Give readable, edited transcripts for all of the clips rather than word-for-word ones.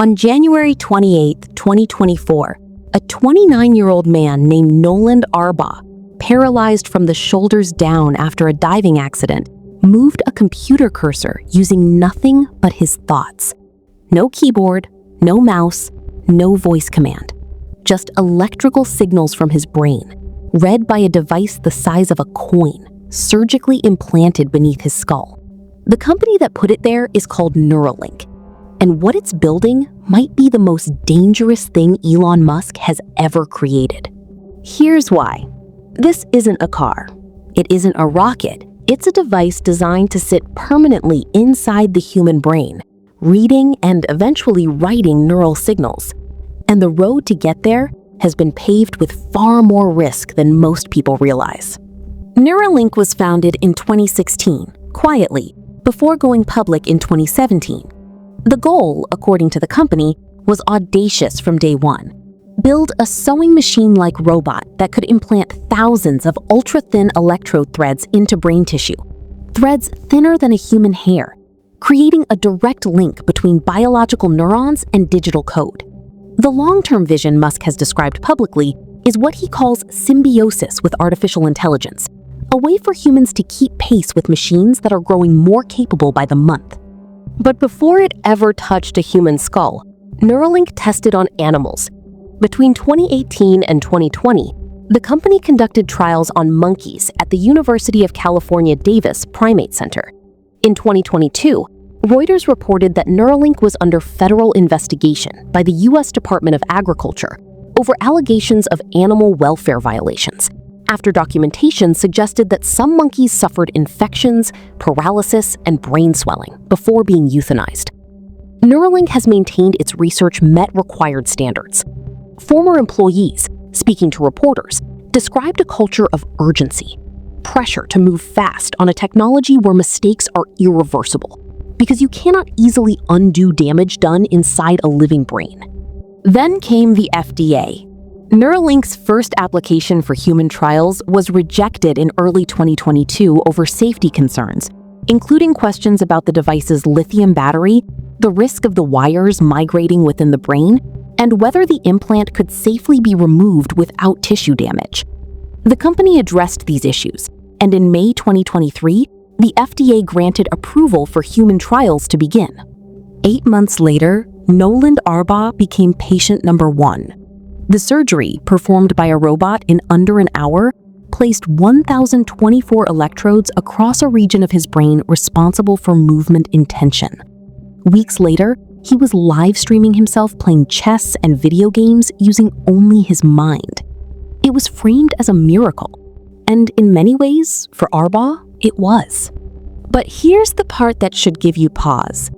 On January 28, 2024, a 29-year-old man named Noland Arbaugh, paralyzed from the shoulders down after a diving accident, moved a computer cursor using nothing but his thoughts. No keyboard, no mouse, no voice command. Just electrical signals from his brain, read by a device the size of a coin, surgically implanted beneath his skull. The company that put it there is called Neuralink, and what it's building might be the most dangerous thing Elon Musk has ever created. Here's why. This isn't a car. It isn't a rocket. It's a device designed to sit permanently inside the human brain, reading and eventually writing neural signals. And the road to get there has been paved with far more risk than most people realize. Neuralink was founded in 2016, quietly, before going public in 2017. The goal, according to the company, was audacious from day one. Build a sewing machine-like robot that could implant thousands of ultra-thin electrode threads into brain tissue, threads thinner than a human hair, creating a direct link between biological neurons and digital code. The long-term vision Musk has described publicly is what he calls symbiosis with artificial intelligence, a way for humans to keep pace with machines that are growing more capable by the month. But before it ever touched a human skull, Neuralink tested on animals. Between 2018 and 2020, the company conducted trials on monkeys at the University of California, Davis Primate Center. In 2022, Reuters reported that Neuralink was under federal investigation by the U.S. Department of Agriculture over allegations of animal welfare violations, after documentation suggested that some monkeys suffered infections, paralysis, and brain swelling before being euthanized. Neuralink has maintained its research met required standards. Former employees, speaking to reporters, described a culture of urgency, pressure to move fast on a technology where mistakes are irreversible, because you cannot easily undo damage done inside a living brain. Then came the FDA. Neuralink's first application for human trials was rejected in early 2022 over safety concerns, including questions about the device's lithium battery, the risk of the wires migrating within the brain, and whether the implant could safely be removed without tissue damage. The company addressed these issues, and in May 2023, the FDA granted approval for human trials to begin. 8 months later, Noland Arbaugh became patient number 1. The surgery, performed by a robot in under an hour, placed 1,024 electrodes across a region of his brain responsible for movement intention. Weeks later, he was live streaming himself playing chess and video games using only his mind. It was framed as a miracle, and in many ways, for Arbaugh, it was. But here's the part that should give you pause.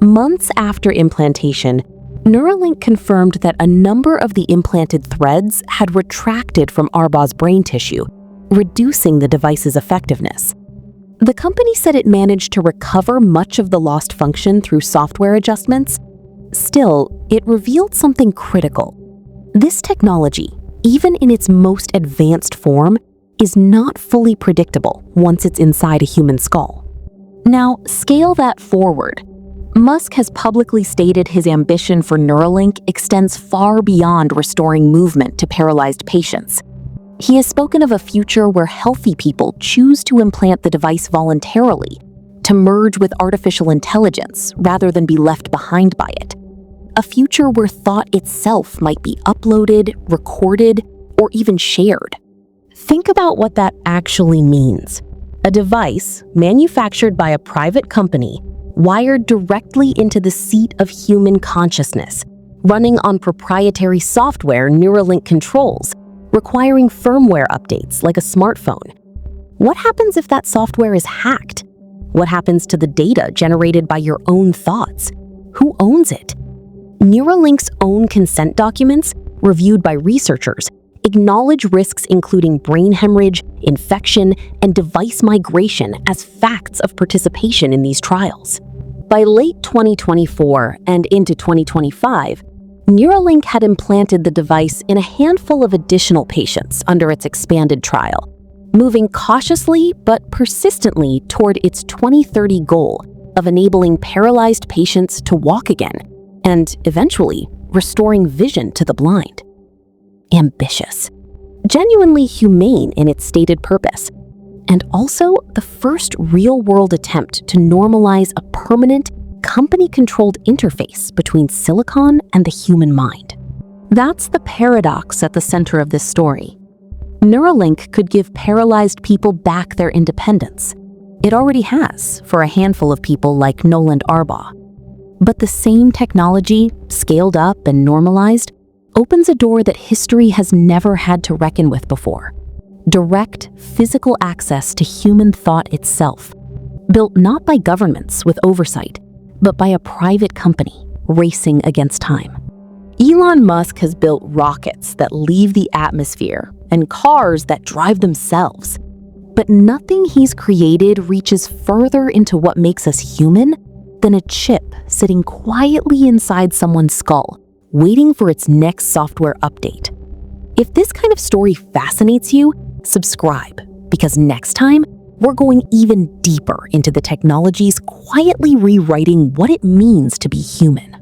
Months after implantation, Neuralink confirmed that a number of the implanted threads had retracted from Arbaugh's brain tissue, reducing the device's effectiveness. The company said it managed to recover much of the lost function through software adjustments. Still, it revealed something critical. This technology, even in its most advanced form, is not fully predictable once it's inside a human skull. Now, scale that forward. Musk has publicly stated his ambition for Neuralink extends far beyond restoring movement to paralyzed patients. He has spoken of a future where healthy people choose to implant the device voluntarily, to merge with artificial intelligence rather than be left behind by it. A future where thought itself might be uploaded, recorded, or even shared. Think about what that actually means. A device manufactured by a private company, wired directly into the seat of human consciousness, running on proprietary software Neuralink controls, requiring firmware updates like a smartphone. What happens if that software is hacked? What happens to the data generated by your own thoughts? Who owns it? Neuralink's own consent documents, reviewed by researchers, acknowledge risks including brain hemorrhage, infection, and device migration as facts of participation in these trials. By late 2024 and into 2025, Neuralink had implanted the device in a handful of additional patients under its expanded trial, moving cautiously but persistently toward its 2030 goal of enabling paralyzed patients to walk again and eventually restoring vision to the blind. Ambitious, genuinely humane in its stated purpose, and also the first real-world attempt to normalize a permanent, company-controlled interface between silicon and the human mind. That's the paradox at the center of this story. Neuralink could give paralyzed people back their independence. It already has for a handful of people like Noland Arbaugh. But the same technology, scaled up and normalized, opens a door that history has never had to reckon with before. Direct, physical access to human thought itself, built not by governments with oversight, but by a private company racing against time. Elon Musk has built rockets that leave the atmosphere and cars that drive themselves. But nothing he's created reaches further into what makes us human than a chip sitting quietly inside someone's skull, waiting for its next software update. If this kind of story fascinates you, subscribe, because next time, we're going even deeper into the technologies quietly rewriting what it means to be human.